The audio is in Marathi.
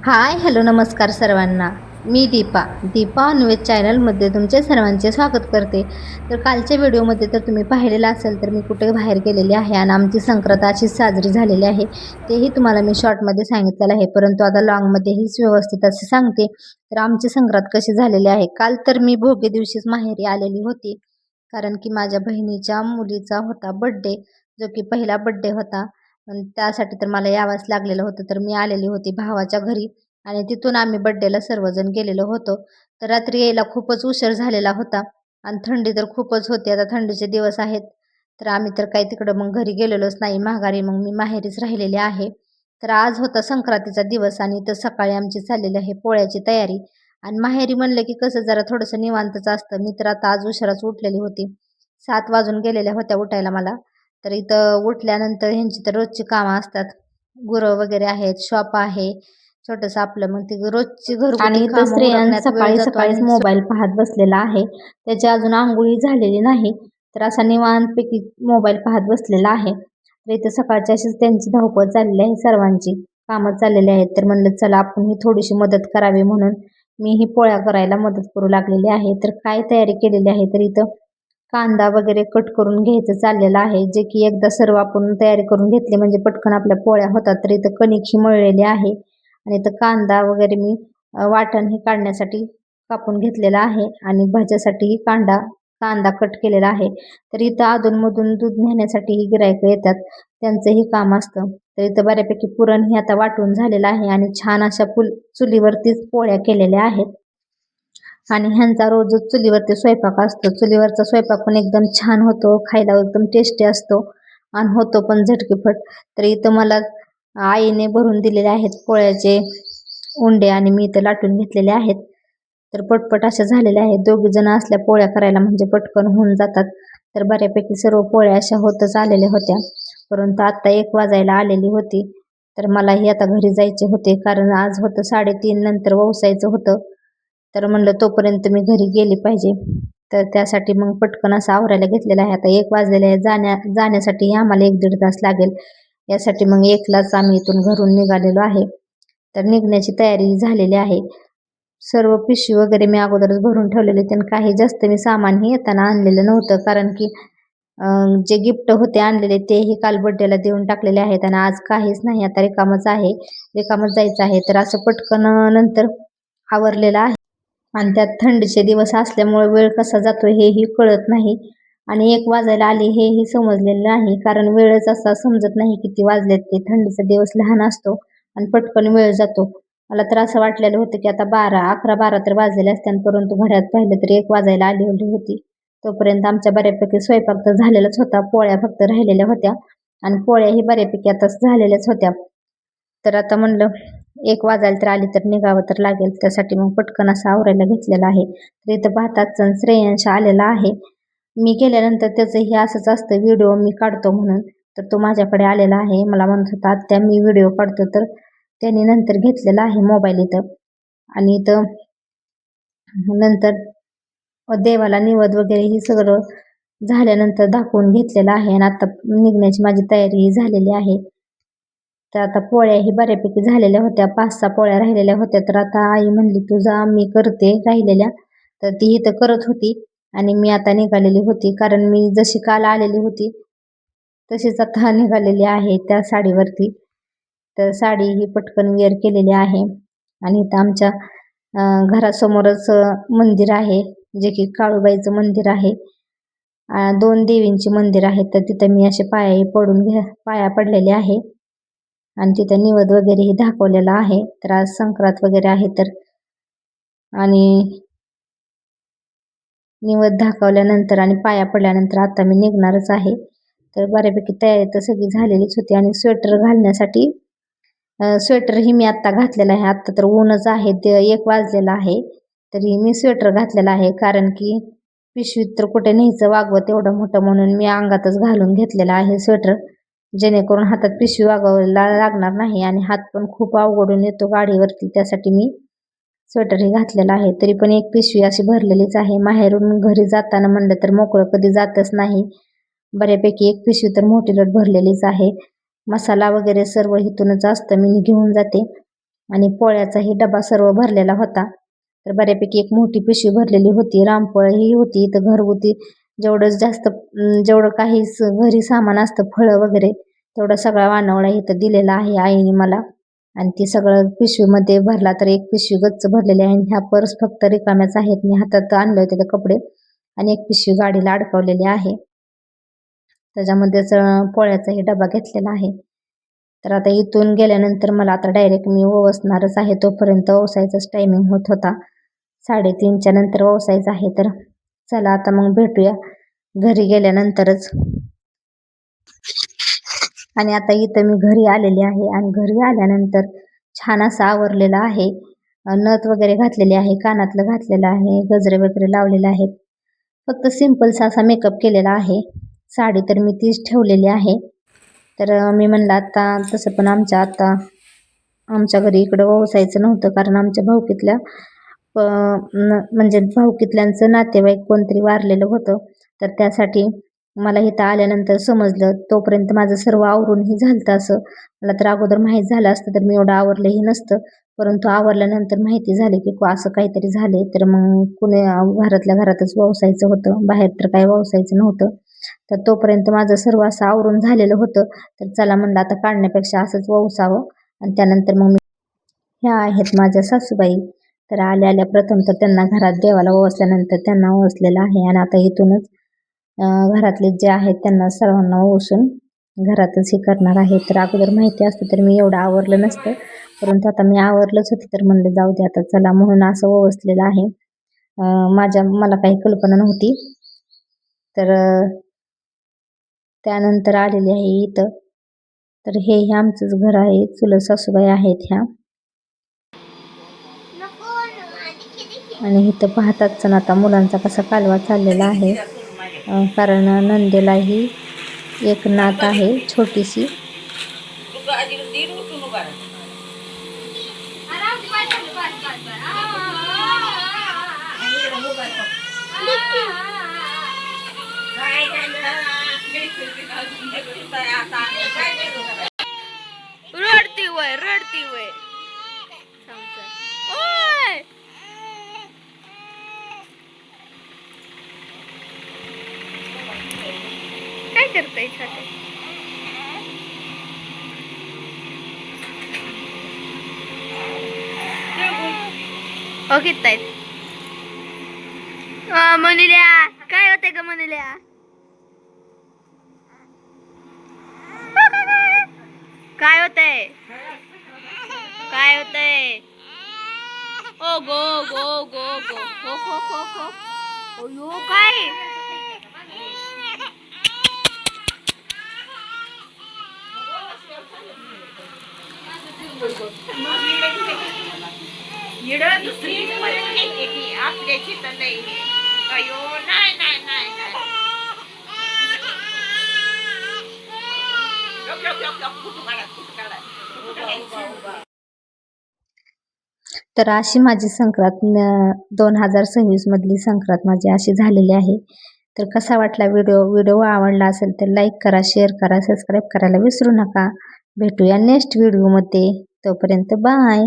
हाय हॅलो नमस्कार सर्वांना. मी दीपा नॉनव्हेज चॅनलमध्ये तुमचे सर्वांचे स्वागत करते. तर कालच्या व्हिडिओमध्ये तर तुम्ही पाहिलेलं असेल तर मी कुठे बाहेर गेलेली आहे आणि आमची संक्रांत अशीच साजरी झालेली आहे. तेही तुम्हाला मी शॉर्टमध्ये सांगितलेलं आहे, परंतु आता लॉंगमध्येहीच व्यवस्थित असे सांगते. तर आमची संक्रांत कशी झालेली आहे, काल तर मी भोगी दिवशीच माहेरी आलेली होती, कारण की माझ्या बहिणीच्या मुलीचा होता बड्डे, जो की पहिला बड्डे होता. पण त्यासाठी तर मला यावंच लागलेलं होतं. तर मी आलेली होती भावाच्या घरी आणि तिथून आम्ही बड्डेला सर्वजण गेलेलो होतो. तर रात्री यायला खूपच उशीर झालेला होता आणि थंडी तर खूपच होती. आता थंडीचे दिवस आहेत, तर आम्ही तर काही तिकडं मग घरी गेलेलोच नाही माघारी, मग मी माहेरीच राहिलेले आहे. तर आज होता संक्रांतीचा दिवस आणि तर सकाळी आमची चाललेली आहे पोळ्याची तयारी. आणि माहेरी म्हणलं की कसं जरा थोडंसं निवांतच असतं. मी तर आता आज उशिराच उठलेली होती, 7 वाजून गेलेल्या होत्या उठायला मला. तर इथं उठल्यानंतर ह्यांची तर रोजची कामं असतात, गुरं वगैरे आहेत, शॉप आहे छोटंसं आपलं, मग ती रोजची घरगुती आणि इथं कामं स्त्रियांत उरकण्यात वेळ सकाळी जातो. सकाळीच आणि मोबाईल पाहत बसलेला आहे. त्याची अजून अंघोळी झालेली नाही, तर असा निवांतपैकी मोबाईल पाहत बसलेला आहे. तर इथं सकाळची अशीच त्यांची धावपळ चाललेली आहे, सर्वांची कामं चाललेली आहेत. तर म्हणलं चला आपण ही थोडीशी मदत करावी, म्हणून मी ही पोळ्या करायला मदत करू लागलेली आहे. तर काय तयारी केलेली आहे, तर इथं कांदा वगैरे कट करून घ्यायचं चाललेलं आहे, जे की एकदा सर्व आपण तयारी करून घेतली म्हणजे पटकन आपल्या पोळ्या होतात. तर इथं कणिक ही मळलेली आहे आणि इथं कांदा वगैरे मी वाटण हे काढण्यासाठी कापून घेतलेला आहे आणि भाज्यासाठीही कांदा कट केलेला आहे. तर इथं अधूनमधून दूध नेण्यासाठीही गिरायकं येतात, त्यांचंही काम असतं. तर इथं बऱ्यापैकी पुरण हे आता वाटून झालेलं आहे आणि छान अशा चुलीवरतीच पोळ्या केलेल्या आहेत. आणि ह्यांचा रोजच चुलीवरती स्वयंपाक असतो. चुलीवरचा स्वयंपाक पण एकदम छान होतो, खायला एकदम टेस्टी असतो आणि होतो पण झटकीफट. तर इथं मला आईने भरून दिलेले आहेत पोळ्याचे उंडे आणि मी इथं लाटून घेतलेले आहेत. तर पटपट अशा झालेल्या आहेत. दोघी जण असल्या पोळ्या करायला म्हणजे पटकन होऊन जातात. तर बऱ्यापैकी सर्व पोळ्या अशा होतच आलेल्या होत्या, परंतु आत्ता 1 वाजायला आलेली होती. तर मलाही आता घरी जायचे होते, कारण आज होतं 3:30 नंतर ववसायचं होतं. तर म्हणलं तोपर्यंत मी घरी गेली पाहिजे. तर त्यासाठी मग पटकन असं आवरायला घेतलेलं आहे. आता 1 वाजलेलं आहे. जाण्यासाठी आम्हाला 1-1.5 तास लागेल. यासाठी मग 1लाच आम्ही इथून घरून निघालेलो आहे. तर निघण्याची तयारी झालेली आहे. सर्व पिशवी वगैरे मी अगोदरच भरून ठेवलेली होती आणि काही जास्त मी सामानही येताना आणलेलं नव्हतं, कारण की जे गिफ्ट होते आणलेले तेही काल बड्डेला देऊन टाकलेले आहेत आणि आज काहीच नाही. आता रिकामच आहे, रिकामच जायचं आहे. तर असं पटकन नंतर आवरलेलं आहे आणि त्यात थंडीचे दिवस असल्यामुळे वेळ कसा जातो हेही कळत नाही आणि 1 वाजायला आली हेही समजलेलं नाही, कारण वेळच असा समजत नाही किती वाजलेत ते. थंडीचा दिवस लहान असतो आणि पटकन वेळ जातो. मला तर असं वाटलेलं होतं की आता 11-12 तर वाजलेले असतील, परंतु घड्याळात पाहिलं तर 1 वाजायला आली होती. तोपर्यंत आमच्या बऱ्यापैकी स्वयंपाक तर झालेलाच होता, पोळ्या फक्त राहिलेल्या होत्या आणि पोळ्याही बऱ्यापैकी आता झालेल्याच होत्या. तर आता म्हणलं 1 वाजायला तर आली तर निघावं तर लागेल, त्यासाठी मग पटकन असं आवरायला घेतलेलं आहे. तर इथं पाहताच श्रेयांश आलेला आहे. मी गेल्यानंतर त्याचं हे असंच असतं, व्हिडिओ मी काढतो म्हणून. तर तो माझ्याकडे आलेला आहे, मला म्हणत होता आत्या मी व्हिडिओ काढतो. तर त्यांनी नंतर घेतलेला आहे मोबाईल इथं आणि इथं नंतर देवाला निवद वगैरे ही सगळं झाल्यानंतर दाखवून घेतलेलं आहे आणि आता निघण्याची माझी तयारी झालेली आहे. तर आता पोळ्याही बऱ्यापैकी झालेल्या होत्या, 5-6 पोळ्या राहिलेल्या होत्या. तर आता आई म्हणली तू जा, मी करते राहिलेल्या. तर ती इथं करत होती आणि मी आता निघालेली होती, कारण मी जशी काल आलेली होती तशीच आता निघालेली आहे त्या साडीवरती. तर साडी ही पटकन वेअर केलेली आहे आणि इथं आमच्या घरासमोरच मंदिर आहे, जे की काळूबाईचं मंदिर आहे. 2 देवींची मंदिर आहेत, तर तिथं मी असे पाया पडलेले आहे आणि तिथं निवद वगैरेही दाखवलेला आहे. तर आज संक्रांत वगैरे आहे तर, आणि निवद दाखवल्यानंतर आणि पाया पडल्यानंतर आता मी निघणारच आहे. तर बऱ्यापैकी तयारी तर सगळी झालेलीच होती आणि स्वेटर घालण्यासाठी स्वेटरही मी आत्ता घातलेला आहे. आत्ता तर ऊनच आहे, ते 1 वाजलेला आहे तरी मी स्वेटर घातलेला आहे, कारण की पिशवीत तर कुठे न्यायचं वागवत एवढं मोठं, म्हणून मी अंगातच घालून घेतलेला आहे स्वेटर, जेणेकरून हातात पिशवी वागवायला लागणार नाही आणि हात पण खूप अवघडून येतो गाडीवरती. त्यासाठी मी स्वेटरही घातलेला आहे. तरी पण एक पिशवी अशी भरलेलीच आहे. माहेरून घरी जाताना म्हणलं तर मोकळं कधी जातच नाही, बऱ्यापैकी एक पिशवी तर मोठी भरलेलीच आहे. मसाला वगैरे सर्व इथूनच असतं, मी घेऊन जाते. आणि पोळ्याचाही डबा सर्व भरलेला होता. तर बऱ्यापैकी एक मोठी पिशवी भरलेली होती. रामपोळी ही होती. तर घरगुती जेवढं काही घरी सामान असतं फळं वगैरे तेवढं सगळा वानवळा इथं दिलेला आहे आईने मला. आणि ती सगळं पिशवीमध्ये भरला. तर एक पिशवी गच्च भरलेली आहे. ह्या पर्स फक्त रिकाम्याच आहेत. मी हातात आणले होते ते कपडे आणि एक पिशवी गाडीला अडकवलेली आहे. त्याच्यामध्येच पोळ्याचाही डबा घेतलेला आहे. तर आता इथून गेल्यानंतर मला आता डायरेक्ट मी ओवसणारच आहे. तोपर्यंत ओवसायचाच टायमिंग होत होता. 3:30च्या नंतर ओवसायचं आहे. तर चला आता मग भेटूया घरी गेल्यानंतरच. आणि आता इथं मी घरी आलेले आहे आणि घरी आल्यानंतर छान असं आवरलेलं आहे. नथ वगैरे घातलेले आहे, कानातलं घातलेलं आहे, गजरे वगैरे लावलेले आहेत. फक्त सिंपलसा असा मेकअप केलेला आहे. साडी तर मी तीच ठेवलेली आहे. तर मी म्हणलं आता तसं पण आमच्या घरी इकडं ओवसायचं नव्हतं, कारण आमच्या भाऊकीतल्या म्हणजे भाऊकीतल्यांचं नातेवाईक कोणतरी वारलेलं होतं. तर त्यासाठी मला इथं आल्यानंतर समजलं. तोपर्यंत माझं सर्व आवरूनही झालं असं. मला तर अगोदर माहीत झालं असतं तर मी एवढं आवरलंही नसतं. परंतु आवरल्यानंतर माहिती झाली की असं काहीतरी झाले. तर मग कुणी घरातल्या घरातच ववसायचं होतं, बाहेर तर काही ववसायचं नव्हतं. तर तोपर्यंत माझं सर्व असं आवरून झालेलं होतं. तर चला म्हणलं आता काढण्यापेक्षा असंच ववसावं. आणि त्यानंतर मग ह्या आहेत माझ्या सासूबाई. तर आल्या प्रथम तर त्यांना घरात देवाला ओवासल्यानंतर त्यांना ओवासलेलं आहे. आणि आता इथूनच घरातले जे आहेत त्यांना सर्वांना ओवासून घरातच हे करणार आहे. तर अगोदर माहिती असतं तर मी एवढं आवरलं नसतं, परंतु आता मी आवरलंच होतं. तर म्हणलं जाऊ दे आता चला, म्हणून असं ओवासलेलं आहे. मला काही कल्पना नव्हती. तर त्यानंतर आलेली आहे इथं. तर हे आमचंच घर आहे. चुलत सासूबाई आहेत ह्या. आणि इथं पाहताच आता मुलांचा कसा कालवा चाललेला आहे. कारण नंदेलाही एक नात आहे छोटीशी. रडती वय ओय काय करताय छाते ओके ताई म्हणल्या काय होतंय ग म्हणल्या काय होतंय काय होतंय ओ गो गो गो गो खो खो खो खो ओयो काय आपल्याची तर नाही अयो नाही नाही नाही नाही तर अशी माझी संक्रांत 2026 मधली संक्रांत माझी अशी झालेली आहे. तर कसा वाटला व्हिडिओ आवडला असेल तर लाईक करा, शेअर करा, सबस्क्राईब करायला विसरू नका. भेटूया नेक्स्ट व्हिडिओमध्ये. तोपर्यंत बाय.